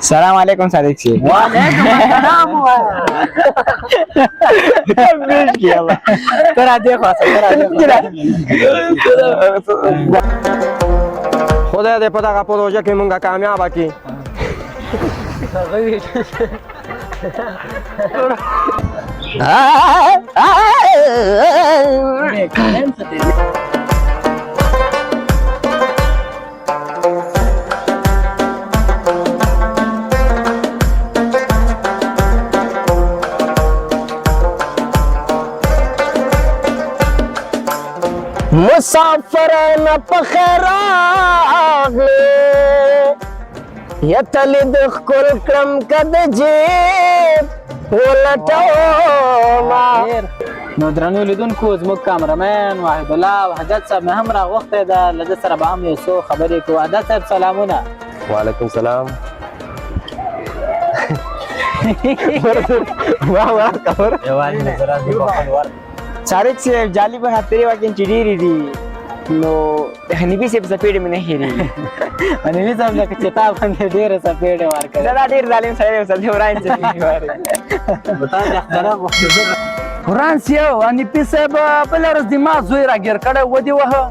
सलाम वालेकुम सादिक से वालेकुम अस्सलाम पेश किया तोरा देखो خدای دې په دغه پروژه کې مونږه کامیابه کړي. مسافر نه په خیر راغلی یتلی د ښکل کړم که د جیب ولټومه. نو درنو لیدونکو زموږ کامرمین واحد الله وحدت صاحب مې هم راغوښتی ده له ده سره به هم یو څو خبرې کوو. وحدت صاحب سلامونه. وعلیکم سلام. सादिक से जाली पर तेरे वाकिन चिड़ीरी दी नो हनीफी से सपेड़ में नहीं री हनीफी साहब लग चिता बंदे ढेर सपेड़ मार कर ज्यादा ढेर जालिम सारे सब होराइन से बता जखरा فرانسیا هنیفي صاحب بله ورځ دماغ زوی راګیر کړی ودې وهه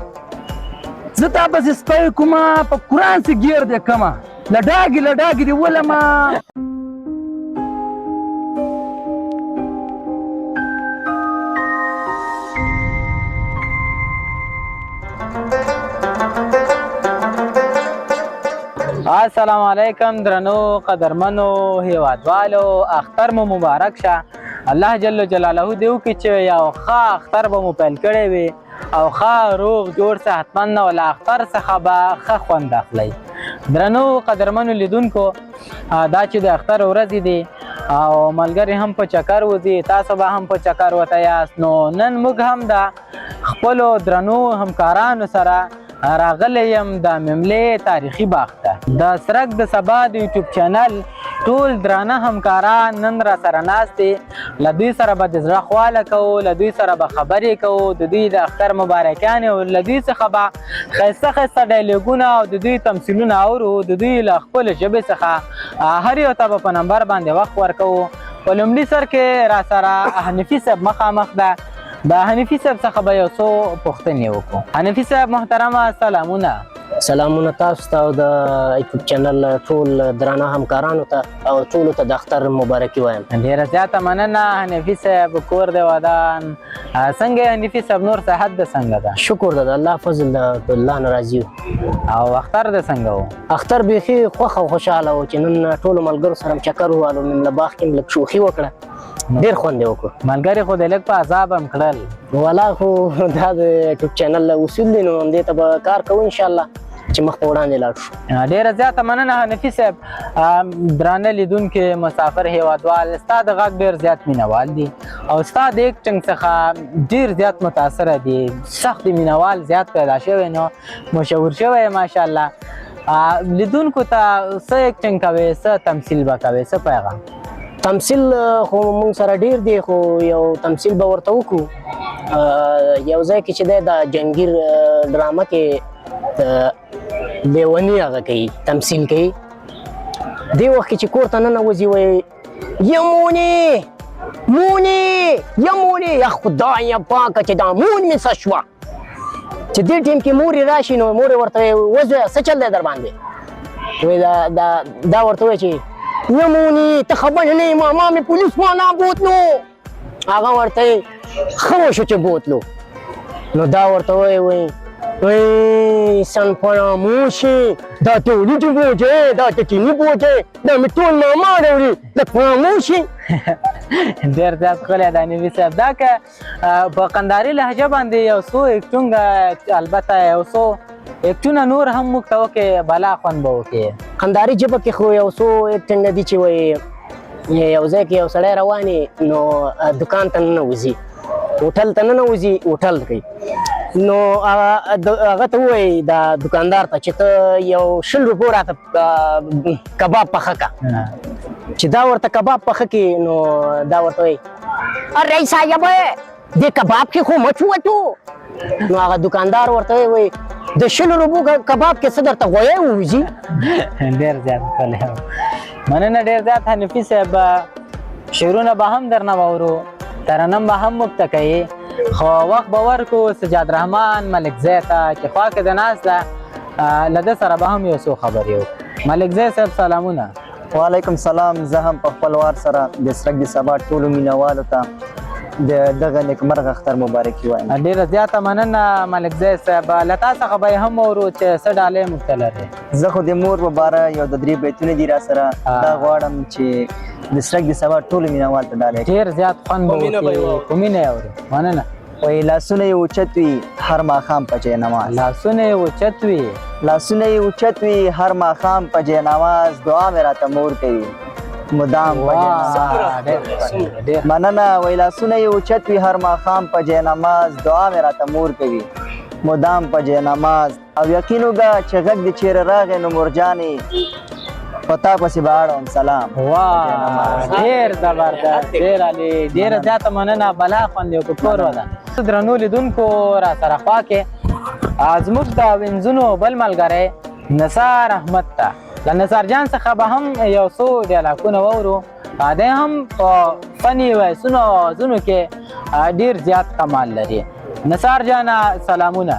زه تا پسې سپی کومه په قرآن سې ګیر دې کمه له ډاګې دې ولمه. السلام علیکم درنو قدرمنو هیوادوالو اختر مو مبارک شه. الله جل جلاله دې وکړي چې یو ښه اختر به مو پیل کړی وي او ښه روغ جوړ صحتمند او له اختر څخه به ښه خوند اخلئ. درنو قدرمنو لیدونکو دا چې د اختر ورځې دي او ملګري هم په چکر وځي تاسو به هم په چکر وته یاست. نو نن موږ هم د خپلو درنو همکارانو سره راغلی یم د مملې تاریخي باغ ته. د سرک د سبا د یوټیوب چینل ټول درانه همکاران نن را سره ناست دي. له دوی سره به د زړه خواله کوو، له دوی سره به خبرې کوو، د دوی د اختر مبارکیانې او له دوی څخه به ښایسته ښایسته ډایلوګونه او د دوی تمثیلونه اورو. د دوی له خپلې ژبې څخه هر یو ته به په نمبر باندې وخت ورکوو. په لومړي سر کې را سره حنیفي صاحب مخامخ ده. د حنیفي صاحب څخه به یو څو پوښتنې وکړو. حنیفي صاحب محترمه سلامونه. سلامونه تاسو ته او د یوټیوب چینل ټول درانه همکارانو ته او ټولو ته د اختر مبارکي وایم. ډېره زیاته مننه حنیفي صاحب. کور دی ودان څنګه حنیفي صاحب نور صحت د څنګه ده؟ شکر ده د الله فضل ده الله نه راضي او اختر د څنګه و؟ اختر بیخي خوښ او خوشحاله و چې نن ټولو ملګرو سره م چکر ووالو ممله باغ کې م لږ شوخي وکړه ډېر خوند یې وکړو. ملګري خو د لږ په عذاب هم کړل. والا خو دا د یوټیوب چینل اصول دي نو همدې ته به کار کوو انشاءالله چې مخ په وړاندې لاړ شو. ډېره زیاته مننه حنیفي صاحب. درانه لیدونکي مسافر هیوادوال ستا د غږ ډېر زیات مینهوال دي او ستا د ایکټنګ څخه ډېر زیات متاثره دي. سخت مینهوال زیات پیدا شوی نو مشهور شوی ماشاءالله. لیدونکو ته څه ایکټنګ کوې، څه تمثیل به کوې، څه پیغام؟ تمثیل خو مونږ سره ډېر دی خو یو تمثیل به ورته وکړو. یو ځای کې چې دی د جنګیر ډرامه کې لیوني هغه کوي تمثیل کوي. دې وخت کې چې کور ته ننوځي وایي یا مونې یا مونې یا خدایه پاکه چې دا مون مې څه شوه. چې دې ټیم کې مور یې راشي نو مور یې ورته وایي وزویه څه چل دی در باندې؟ وایي دا ورته وایي چې یا مونې ته خبر نه یې ما مې پولیس والا بوتلو. هغه ورته یې ښه وشو چې بوتلو. نو دا ورته وایي سن فراموشي دا تولید بوجه دا تکینی بوجه دا مې ټول ماما راوړي لږ فراموشي. ډېر زیات ښکلی دی حنیفي صاحب. دا که په قنداري لهجه باندې یو څو ایکټونګ البته یو څو ایکټونه نور هم موږ ته وکړې بلا خوند به وکړې. قنداري ژبه کې خو یو څو ایکټنګ دي چې وایي یو ځای کې یو سړی روان نو دکان ته ننوځي هوټل ته ننوځي هوټل کوي نو هغه ته ووایي دا دکاندار ته چې ته یو 100 روپو راته کباب پخه که. چې دا ورته کباب پخه کړي نو دا ورته وایي ارے صاحب دې کباب کې خو مچ وتو. نو هغه دکاندار ورته وایي د 100 روپو کباب کې څه درته غویی ووځي. ډېر زیات ښکلی مننه ډیر زیات حنفي صاحب شعرونه به هم درنه واورو ترنم به هم موږ ته کوي خو وخت به ورکو سجاد رحمان ملک زی ته چې خوا کې د ناست ده له ده سره به هم یو څو خبرې وکړو ملک زی صاحب سلامونه وعلیکم سلام. زه هم په خپل وار سره د سرک د سبا ټولو مینوالو ته د دغه نیکمرغه اختر مبارکي وایم. ډیره زیاته مننه ملک زی صاحب له تا څخه به هم واورو چې څه ډالۍ موږ ته لرې. زه خو د مور په باره یو د 3 بیتونه دي را سره دا غواړم چې د سرک د سبا ټولو مینوال ته ډالۍ ډیر زیات خوند به وکړي په مینه یې اورو. مننه. وایي لاسونه یې اوچت وي هر ماښام په جای نماز. لاسونه یې اوچت وي لاسونه یې اوچت وي هر ماښام په جای نماز. دعا مې راته مور کوي مدام په جای نماز. مننه. وایي لاسونه یې اوچت وي هر ماښام په جای نماز. دعا مې راته مور کوي مدام په جای نماز. او یقین وکړه چې غږ دې چیرې راغی نو مورجانې پتا پسې به اړوم سلام. واه ډیر زبردست ډیر علي ډیره زیاته مننه بلا خوند یو کور وده. درنو لیدونکو را سره خوا کې زموږ د وینځونو بل ملګری نثار احمد ته له نثار جان څخه به هم یو څو ډیلاګونه واورو. دی هم په فني ویسونو او اوازونو کې ډیر زیات کمال لري. نثار جان سلامونه.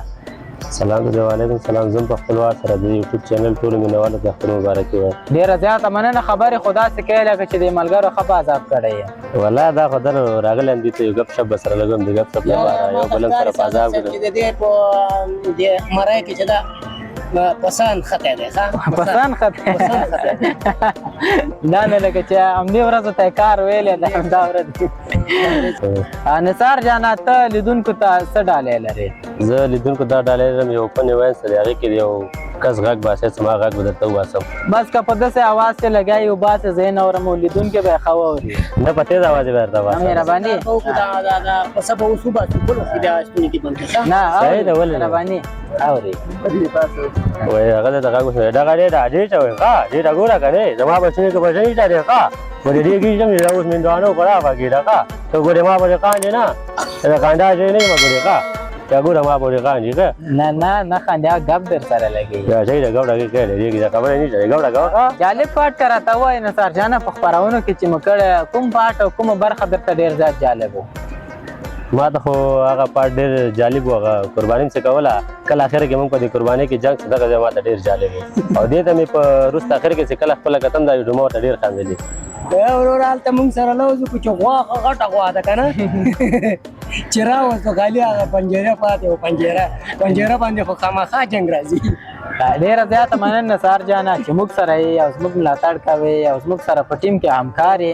سلام دی وعلیکم سلام. زم په خپل وار سره د یوټیوب چینل ټولو مینوالو ته اختر مبارکي وایم. ډیره زیاته مننه خبرې خدا څه کوي لکه چې د ملګرو ښه په عذاب کړی یې. والله دا خو در راغلی یم دې ته یو ګپ شپ به سره لګوم د ګپ شپ لپاره یو بل سره په عذاب کړم. د دې په دې مرای کې چې دا پسند خطه ده ښه پسند خطه دا نه لکه چې همدې ورځو ته کار ویلې ده همدا ورځ. نثار جانا ته لیدونکو ته څه ډالۍ لرې؟ زه لیدونکو دا ډالۍ لرم یو فني ویس دی هغې کې د یو کس غږ باسي زما غږ به درته وباسم. بس که په داسې اواز کې لګیایي وباسې زه یې نه اورم او لیدونکي به یې ښه واوري. نه په تیز اواز یې به درته وباسم. مهرباني پسه به اوس وباسو بل وخت بیا ستوني دې بند کړه. نه صحیح ده ولې مهرباني اوري. وایي هغه درته غږ وشو ډغه ډېره ډېره وایي ښه ډېره ګوره کنې زما بچنې که بچنې ته دی ښه ولې ډېر کېږم چې اوس مندوانو خورا فکېده ښه ته ګورې ما پورې خاندې نه د خندا ځای نه یم ګورې ښه یا ګوره ما پورې خاندې ښه نه نه نه خندا ګپ در سره لګېږي. یا صحیح ده ګوډه کې کړی ډېرې دا خبره نشته دی ګوډه کوه. جالب پاټ که راته ووایي نثار جانه په خپرونو کې چې مو کړی کوم پاټ او کومه برخه درته ډېر زیات جالب و؟ ما ته خو هغه پاټ ډېر جالب و هغه قرباني مې څه کوله کله اخر کې موږ په دې قربانۍ کې جنګ څه دغه ځای ما ته ډېر جالب و او دې ته مې په وروسته اخر کې چې کله خپله کتم دا ویډیو ما ورته ډېر خندلي. ورور هلته مونږ سره لوځو که چې غوا غټه غوا ده که نه چې راوځو خالي هغه پنجره پاتې و پنجره باندې خو خامخا جنګ راځي. ډیره زیاته مننه نثار جانه چې موږ سره یې او زموږ ملاتړ کوې او زموږ سره په ټیم کې همکار یې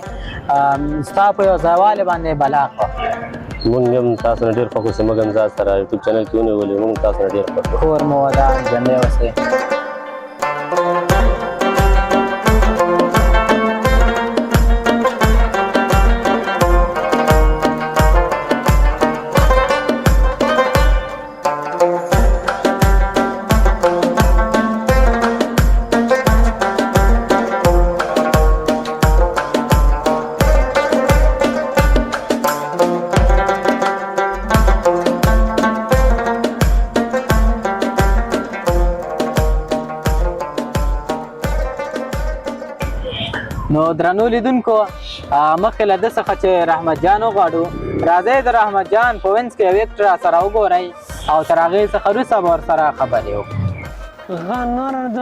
ستا په یو ځایوالي باندې بلا خوښ. مونږ هم تاسو نه ډېر خوښ اوسو موږ هم ځان سره یوټیوب چینل کې ونیولې مونږ تاسو نه ډېر خوښ یو. کور مو ودان ژوندی اوسئ. نو درنو لیدونکو مخکې له ده څخه چې رحمت جان وغواړو راځئ د رحمت جان په وینځ کې یو ایکټ راسره وګورئ او تر هغې څخه وروسته به ورسره خبرې وکړو. نور د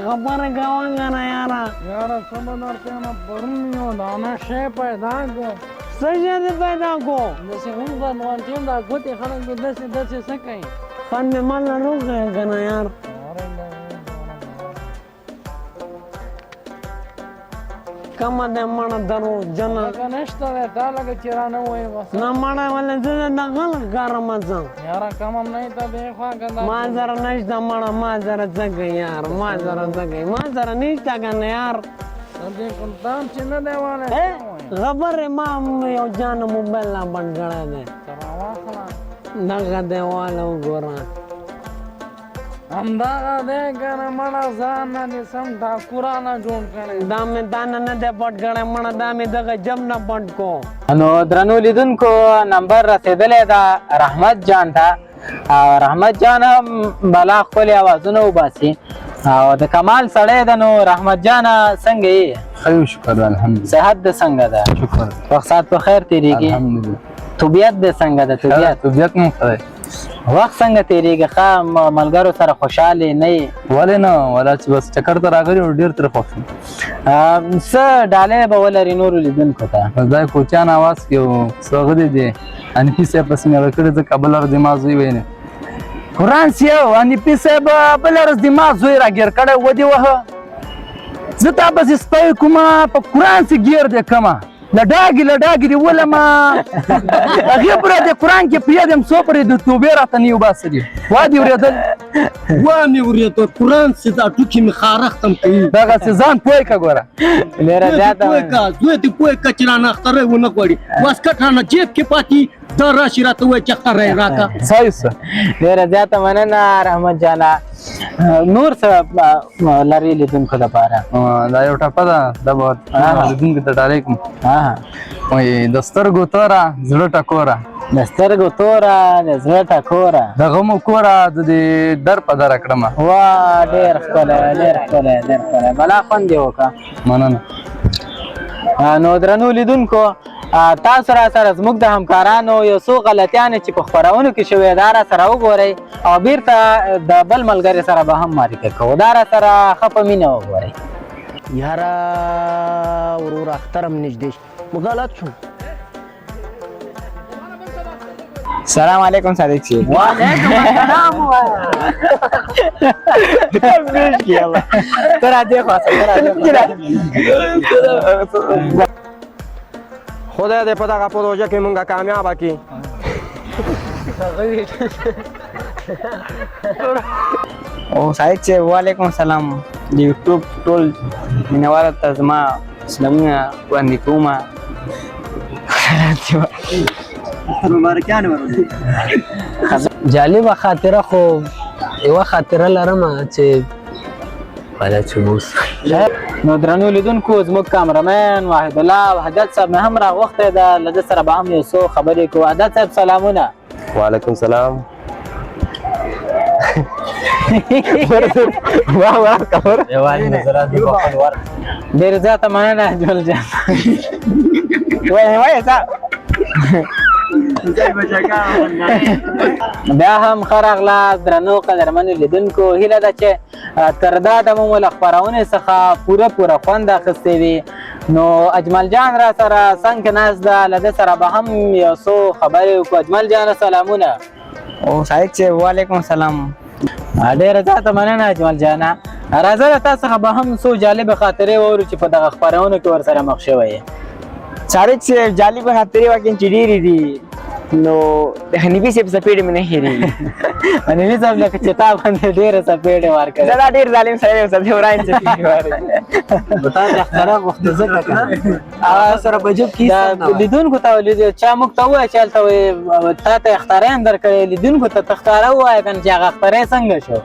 خبره کوه کنه یاره یاره څه به درته یم پرون یو دانه شی پیدا کړو. څه شی دې پیدا کړو؟ داسې هم غنوانټیم دا ګوتې خلک دې داسې څه کوي خوند مې مال نه روغی کنه یار. کمه دی مړه دروغجنه لکه نشته دی تا لکه چې رانه ووایې بس نه مړه ولې زه د غلط ښکارم ځه یاره کم هم نه ته بې خوا که ما سره نشته مړه ما سره څه کوي یار ما سره څه کوي ما سره نشته که نه یار دې کلتام چې نه دی والی خبرې ما یو جانه موبایل لا بند کړی دی راواخله دغه دی واله وګوره همدغه دی کنه مړه ځان نه دې سم ډاکورانه جوړ کړی دا مې دا نه دی پټ کړی مړه دا مې دغه جب نه پټ کو. نو درنو لیدونکو نمبر رسېدلی ده رحمت جان ته. رحمت جان هم بلا خپلې اوازونه وباسي او د کمال سړی ده نو رحمت جانه څنګه یې؟ خیر شکر الحمدلله. صحت د څنګه ده؟ شکر وخت ساعت په خیر تیریږي؟ الحمدلله. طبیعت د څنګه ده؟ طبیعت مو ښه دی. وخت څنګه تیریږي؟ ښه ملګرو سره خوشحالې نه یې؟ ولې نه ولا چې بس چکر ته راغلی او ډېر ترې خوښ یم. څه ډالۍ به ولري نورو لیدونکو ته؟ بس دا کوچیان اواز کې یو څه غلی دی انفي صاحب پسې مې کړی ځکه بله ورځ زما زوی ویلی قرآن صاحب انفي صاحب بله ورځ زما زوی راګیر کړی ودې وهه زه تا پسې سپی کومه په قرآن سې ګیر دی کمه لډاګې دې ولمه هغې پورې د قرآن کې پرېږدم یم څو پورې د توبې راته نه وباسه دي وا دې اورېدل وامې ورېده قرآن چې دا ټوکې مې خارښتم کوي دغسې ځان پوه کړه ګوره ډېره زیاته زوی دې پوه کړه چې رانه اختری ونه غواړي واسکټ رانه جیب کې پاتې دا راشي راته وایي چې اختری راکړه صحیح څه ډېره زیاته مننه رحمت جانه نور څه لري لیدونکو لپاره؟ دا یو ټپه ده دا به لیدونکو ته ډالۍ کړم وایي د سترګو توره زړه ټکوره د سترګو توره د زړه ټکوره د غمو کوره د دې در په دره کړمه وا ډېر ښکلی ډېر ښکلی ډېر ښکلی بلا خوند یې وکړه مننه نو درنو لیدونکو تاسو را سره زموږ د همکارانو یو څو غلطیانې چې په خپرونو کې شوې دا را سره وګورئ او بیرته د بل ملګري سره به هم معرفي کوو دا را سره ښه په مینه وګورئ یاره ورور اخترم نږدې غلط شو سلام علیکم صادق صاحب. وعلیکم السلام ترا دیکھو خدای دې په دغه پروژه کې مونږه کامیابه کړي. او صادق صاحب وعلیکم السلام د یوټیوب ټول مینوالو ته زما سلامونه وړاندې کوم. جالبه خاطره خو یوه خاطره لرم چې نو درنو لیدونکو زموږ کامرمن واحد الله وحدت صاحب مې هم راغوښتی ده له ده سره به هم یو څو خبرې کوو. وحدت صاحب سلامونه. وعلیکم سلام. ډېر زیاته مننه اجمل جان. بیا هم ښه راغلاست درنو قدرمنو لیدونکو. هیله ده چې تر دا دمه مو له خپرونې څخه پوره خوند اخیستی وي. نو اجمل جان را سره څنګ کې ناست ده له ده سره به هم یو څو خبرې وکړو. اجمل جانه سلامونه. او صادق صاحب وعلیکم السلام. ډېره زیاته مننه اجمل جانه. راځه له تا څخه به هم څو جالبې خاطرې واورو چې په دغه خپرونو کې ورسره مخ شوی یې. صادق صاحب جالبه خاطرې واقعا چې ډېرې دي نو د حنیفي صاحب څپېړې مې نه هېرېږي. حنیفي صاحب لکه چې تا باندې ډېرې څپېړې ورکړې. زه دا ډېر ظالم سړی یم صاحب وران څپېړې ورکړې. تا د اختراق وخت ځکه کړه سره په جوب کې لیدونکو ته چا موږ ته ووایه چې هلته تا ته اختراع هم درکړې لیدونکو ته ښکاره ووایه که نه چې هغه اختراع څنګه شو.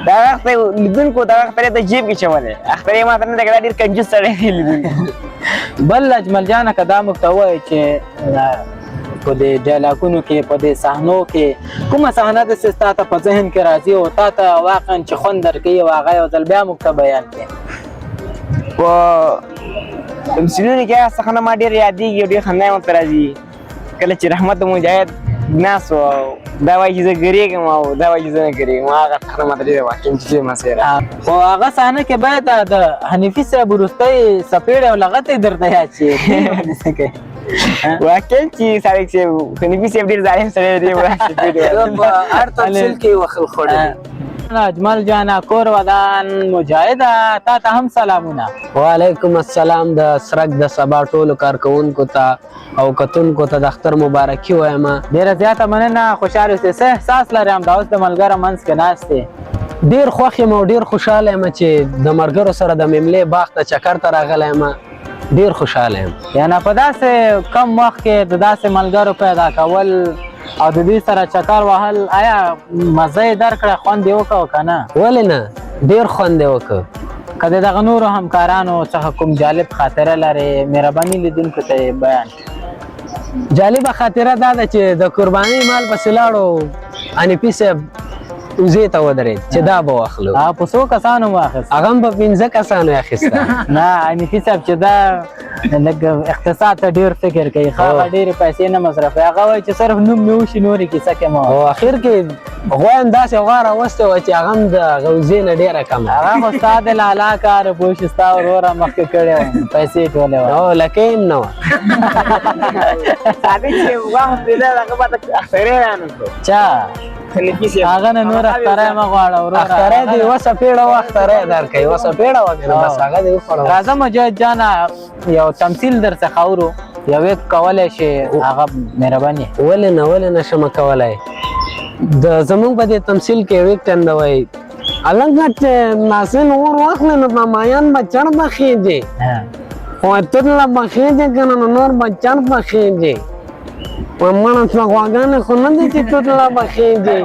دا وخت لیدونکو دا وخت د جیب کې چولی اخترې ماته نه ده که دا ډېر کنجوس سړی دی لیدونکو. بل اجمل جانه که دا موږ ته ووایي چې په دې ډایلاګونو کې په دې صحنو کې کومه صحنه داسې ستا ته په ذهن کې راځي او تا ته واقعا چې خوند درکوي او هغه یو ځل بیا موږ ته بیان کړې. په تمثیلونو کې هغه صحنه ما ډېر یادېږي او ډېر خندا یې ورته راځي کله چې رحمت مجاهد ناست و دا وایي چې زه ګرېږم او دا وایي چې زه نه ګرېږم هغه صحنه ماته ډېره واقعا چې مسیره. خو هغه صحنه کې باید د حنیفي صاحب وروستی څپېړې او لغتې درته یاد شي. واقعا چې صادق صاحب حنیفي صاحب ډېر ظالم سړی دی. هر تفصیل کې وخل خوړلی. اجمل جانا کور ودان مجاهده تا ته هم سلامونه. وعلیکم السلام د سرک د سبا ټولو کارکوونکو ته او کتونکو ته د اختر مبارکي وایم. ډېره زیاته مننه خوشحاله اوسئ. څه احساس لرم دا اوس د ملګرو منځ کې ناست دی؟ ډېر خوښ یم او ډېر خوشحاله یم چې د ملګرو سره د مملې باغ ته چکر ته راغلی یم. ډېر خوشحاله یم. یعنې په داسې کم وخت کې د داسې ملګرو پیدا کول او د دې سره چکر وهل آیا مزه یې درکړه خوند یې وکړ که نه؟ ولې نه ډېر خوند یې وکړ. که د دغه نورو همکارانو څخه کوم جالب خاطره لرې مهرباني لیدونکو ته یې بیان کړي. جالبه خاطره دا ده چې د قربانۍ مال پسې لاړو حنیفي صاحب وزې ته ودرېد چې دا به واخلو په څو کسانو واخیست؟ هغه هم په 15 کسانو اخیسته نه حنیفي صاحب چې دا لږ اقتصاد ته ډېر فکر کوي ښه هغه ډېرې پیسې نه مصرفوي هغه وایي چې صرف نوم مې وشي نورې کیسه کې مه او اخر کې غوا هم داسې غوا راوستې وه چې هغه هم د غوزې نه ډېره کمه هغه خو ستا د لالا کار پوه شي ستا وروره مخکې کړی و پیسې ټولې وه او لکه یې هم نه وه صادق چې وخت دی هغه به اخترې رانکړو چا حنیفي صاحب هغه نه نور اختری مه غواړه وروره اختری دې یوه څپېړه وه اختری درکوي یوه څپېړه وه که نه بس هغه دې وخوړه راځه مجاهد جانه یو تمثیل در څخه اورو یو یک کولی شي هغه مهرباني ولې نه ولې نه شمه کولی زمونږ په دې تمثیل کې یو یک ټنده وایي النګه چې ناسین اور واخلې نو په مایان به چړ به خېږي او ترله به خېږي که نه نو نور به چړ به خېږي مړه شوه غواګانې خو نه دي چې ترله به خېږي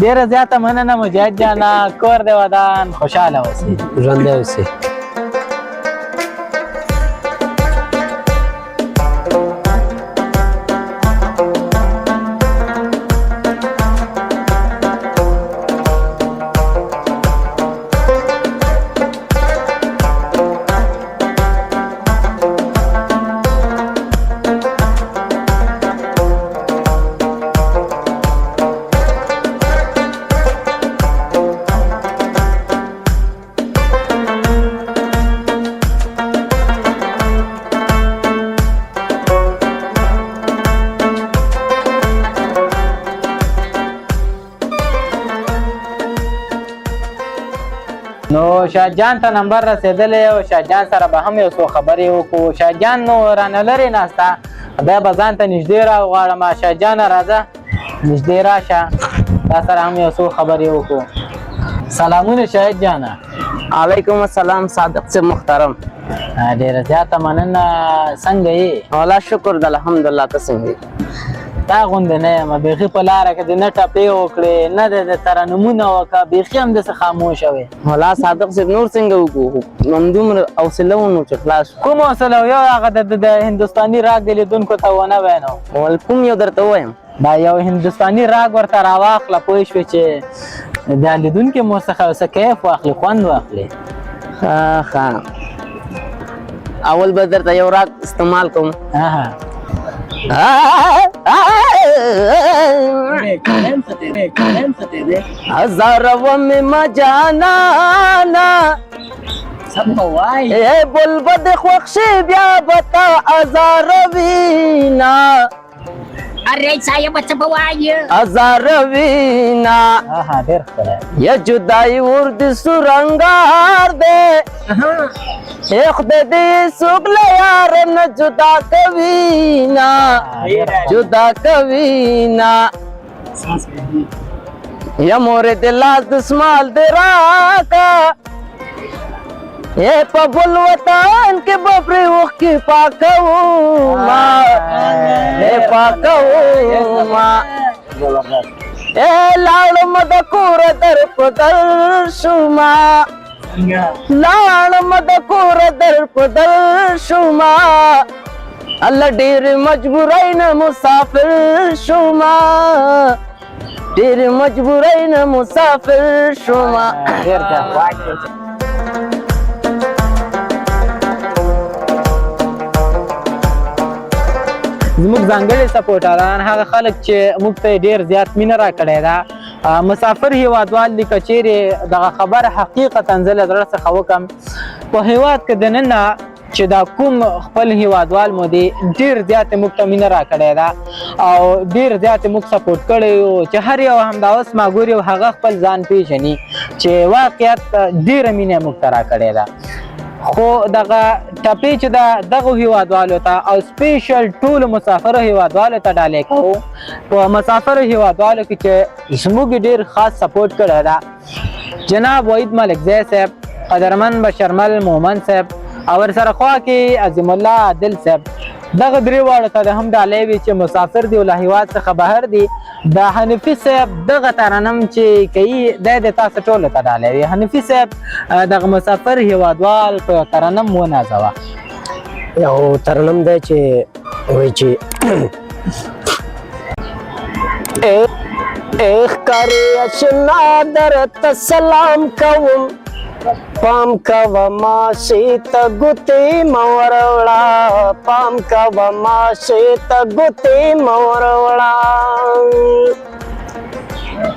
ډېره زیاته مننه مجاهد جانه کور دې ودان خوشحاله اوسئ ژوندی اوسئ نو شاهجان ته نمبر رسېدلی او شاهجان سره به هم یو څو خبرې وکړو شاهجان نو رانه لرې ناسته بیا به ځان ته نږدې راوغواړم شاهجانه راځه نږدې راشه تا سره هم یو څو خبرې وکړو سلامونه شاهد جانه علیکم السلام صادق سے محترم ډېره زیاته مننه څنګه یې الله شکر د الحمدلله ته څنګه تا غوندې نه یم بیخي په لاره کې دې نه ټپې وکړې نه د ترنمونه وکړه بیخي هم داسې خاموشه وې مولا صادق صاحب نور څنګه وکړو همدومره حوصله ونو چې خلاص کوم حوصله یو هغه د هندوستاني راګ د لیدونکو ته ونه وینو کوم یو درته ووایم دا یو هندوستاني راګ ورته راواخله پوه شوې چې دا لیدونکي مو څخه څه کیف واخلي خوند واخلي ښه اول به درته یو راګ استعمال کوم हजारों में मजाना बुलबद खुशी ब्या बता हजारवीना अरे saya baca bawahnya हजारवीना ये जुदाई उर्द सुरंगार दे एक दे सुगले यार न जुदा कवीना या मोरे दिला दुस्माल दराका ये पबुल वतन के बबरे वख की पाकवुमा ए पाकवुमा ए लाल मदकुर दर पदर शुमा लाल मदकुर दर पदर शुमा अल्लाह डेर मजबूराइन मुसाफिर शुमा डेर मजबूराइन मुसाफिर शुमा زموږ ځانګړي سپورټران هغه خلک چې موږ ته ډېر زیات مینه راکړې ده مسافر هیوادوال دي که چیرې دغه خبره حقیقتا زه له زړه څخه وکړم په هیواد کې دننه چې دا کوم خپل هیوادوال مو دی ډېر زیات موږ ته مینه راکړې ده او ډېر زیات موږ سپورټ کړی یو چې هر یو همدا اوس ما ګوري هغه خپل ځان پیژني چې واقعیت ډېره مینه موږ ته راکړې ده خو دغه ټپې چې دغه هیوادوالو ته او سپیشل ټولو مسافرو هیوادوالو ته ډالۍ کوو په مسافرو هیوادوالو کې چې زموږ ډېر خاص سپورټ کړی ده جناب وحید ملکزی صاحب قدرمن بشرمل مومن صاحب او ورسره خوا کې عظیم الله عادل صاحب دغه درې واړو ته هم ډالۍ وي چې مسافر دي او له هیواد څخه بهر دي د حنیفي صاحب دغه ترنم چې کوي دی د تاسو ټولو ته ډالۍ وي حنیفي صاحب دغه مسافر هیوادوال په ترنم ونازوه یو ترنم دی چې وایي چې اخکاری اشنا درت سلام کوم پام کوا ماشی تا گوتی موروڑا پام کوا ماشی تا گوتی موروڑا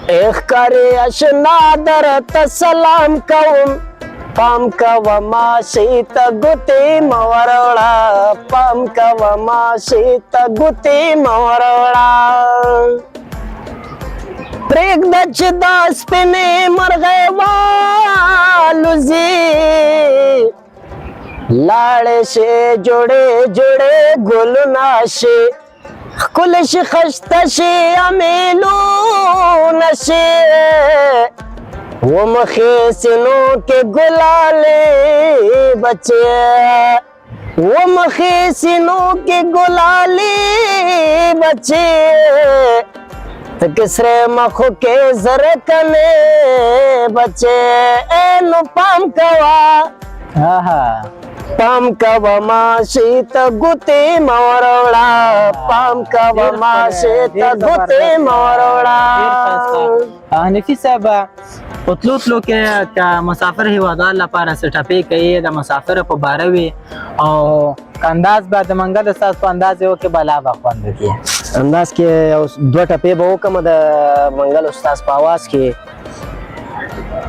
اخکاری اشنا درت سلام کوم پام کوا ماشی تا گوتی موروڑا پام کوا ماشی تا گوتی موروڑا پریږده چې دا سپینې مرغۍ والوزي لاړې شي جوړې جوړې ګلونه شي ښکلې شي ښایسته شي امیلونه شي ومخې سینو کې ګلالې بچې ومخې سینو کې ګلالې بچې کسرے مخو کے زرکنے بچے اے نو پام کوا پام کوا ماشی تا گوتی موروڑا پام کوا ماشی تا گوتی موروڑا حنفي صاحب په تلو تلو کې که مسافر هیوادوال لپاره څه ټپې کوي د مسافر په باره وي او که انداز به د منګل استاد په انداز یې وکړي بلا به خوند وکړي انداز کې یو دوه ټپې به وکړم د منګل استاد په آواز کې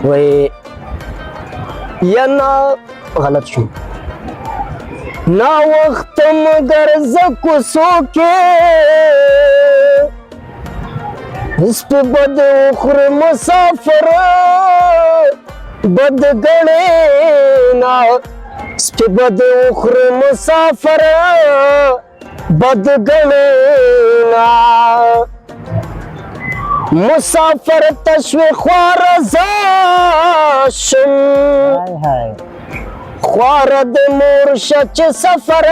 وایي یا نه غلط شو نا وخت مگر زکوسو کې اس پہ بد اخر مسافر بد گنے نا اس پہ بد اخر مسافر بد گنے نا مسافر تشوی خوار زاشم خوارد مرشد سفر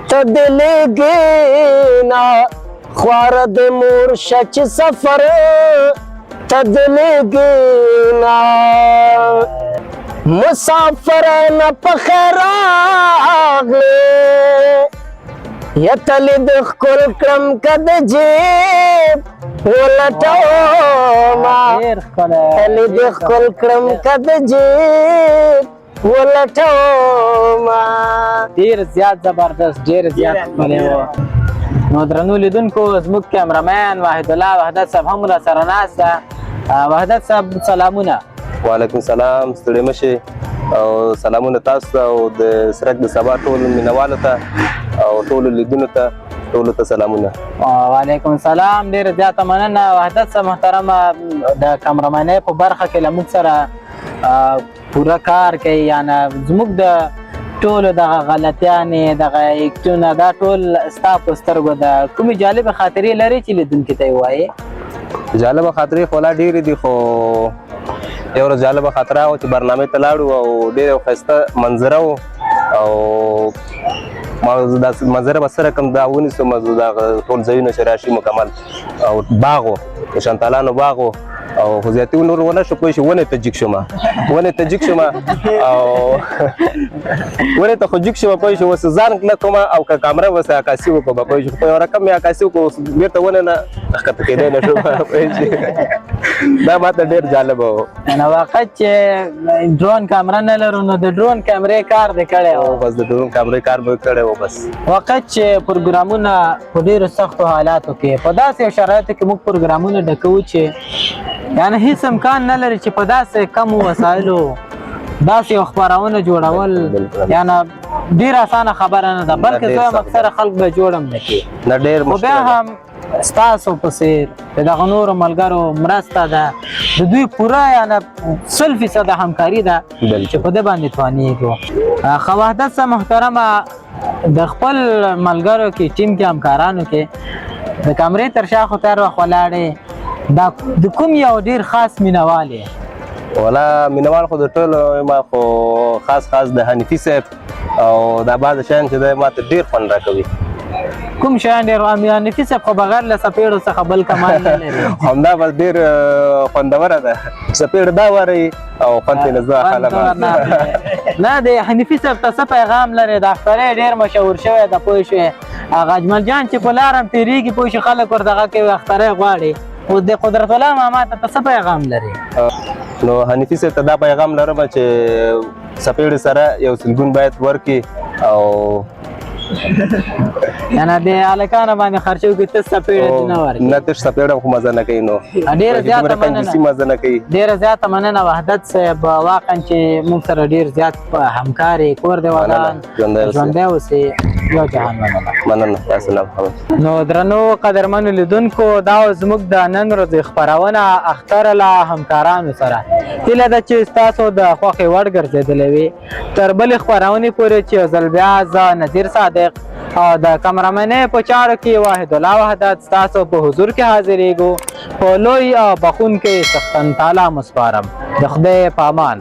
تدلی گینا خوارد مرشد سفر تدلی گینا مسافر نا پخیر آگلی یا تلی دخ کل کرم کد جیب ولٹو ما تلی دخ کل کرم کد جیب ولټو ما ډیر زیات زبردست ډیر زیات ښکلی و نو درنو لیدونکو زموږ کیمرمین وحید الله وحدت صاحب هم راسره ناست ده وحدت صاحب سلامونه وعلیکم سلام ستړي مشي او سلامونه تاسو ته او د سرک د سبا ټول مینوالو ته او ټولو لیدونکو ته ټولو ته سلامونه وعلیکم السلام ډیر زیاته مننه وحدت صاحب محترمه د کیمرمنۍ په برخه کې له موږ سره پوره کار کوي یعنی زموږ د ټولو دغه غلطیانې دغه ایکټونه دا ټول ستا په سترګو ده کومې جالبه خاطرې لري چې لیدونکي ته یې وایې جالبه خاطرې خو لا ډېرې دي خو یو ورځ جالبه خاطره وه چې برنامې ته لاړو او ډېر یو ښایسته منظره و او ما داسې منظره به څه رقم دا ونیسم دغه ټول ځایونه چې راشي مکمل او باغ و د شانتالانو باغ و او خو زیاتې نور ونه شو پوه شي ونې ته جګ شوم او ونې ته خو جګ شوم پوه شي اوس ځان نه کوم او که کامره اوس عکاسي وکړم پوه شي په یو رقم مې عکاسي وکړو اوس بېرته ونې نه ښکته کېدی نه شو پوه شي دا ماته ډېر جالبه و نو وخت چې ډرون کامره نه لرو نو د ډرون کامرې کار دې کړی و بس د ډرون کامرې کار به کړی و بس وخت چې پروګرامونه په ډېرو سختو حالاتو کې په داسې شرایطو کې موږ پروګرامونه ډکوو چې یعنی هیڅ امکان نه لري چې په داسې کمو وسایلو داسې یو خپرونه جوړول یعنی ډېره اسانه خبره نه ده بلکې زه اکثره خلک به جوړم نه کړي نه ډېر خو بیا هم ستاسو په څېر د دغه نورو ملګرو مرسته ده د دوی پوره یعنی 100% همکاري ده چې په دې باندې توانېږو ښه وحدت صاحب محترمه د خپل ملګرو کې ټیم کې همکارانو کې د کمرې تر شا خو تر وخت ولاړې دا د کوم یو ډېر خاص مینوال یې ولا مینوال خو د ټولو ما خو خاص د حنفي صاحب او دا بعض شیان چې دی ماته ډېر خوند راکوي کوم شیان ډېر حنفي صاحب خو بغیر له څپېړو څخه بل کمال نه لري همدا بس ډېر خوندوره ده څپېړ دا واري او خوند یې نه زه خلک نه د حنفي صاحب ته څه پیغام لري د اخترې ډېر مشهور شوی ده پوه شوې هغه اجمل جان چې په لار هم تېرېږي پوه شي خلک ورته هغه کوي اخترې غواړي اوس د قدرت الله ماما ته څه پیغام لري؟ نو حنیفي صاحب ته دا پیغام لرم چې سپېړې سره یو سلګون باید ورکړي او یعنی د هلکانو باندې خرچو کې ته سپېړې نه ورکړي. نه تش سپېړه خو مزه نه کوي نو ډېره زیاته کنجوسي مننه مزه نه کوي. ډېره زیاته مننه وحدت صاحب، واقعا چې موږ سره ډېر زیات همکار یې، کور دې ودان، ژوندی اوسې، یو جهان مننه. تاسو نه محمد. نو درنو قدرمنو لیدونکو، دا زموږ د نن ورځې خپرونه اختر له همکارانو سره هیله ده چې ستاسو د خوښې وړ ګرځېدلې وي. تر بلې خپرونې پورې چې یو ځل بیا زه نذیر صادق او د کمرمنۍ په چارو کې واحد الله وحدت ستاسو په حضور کې حاضرېږو. په لوی او بخښونکي څښتن تعالی مسپارم. د خدای په امان.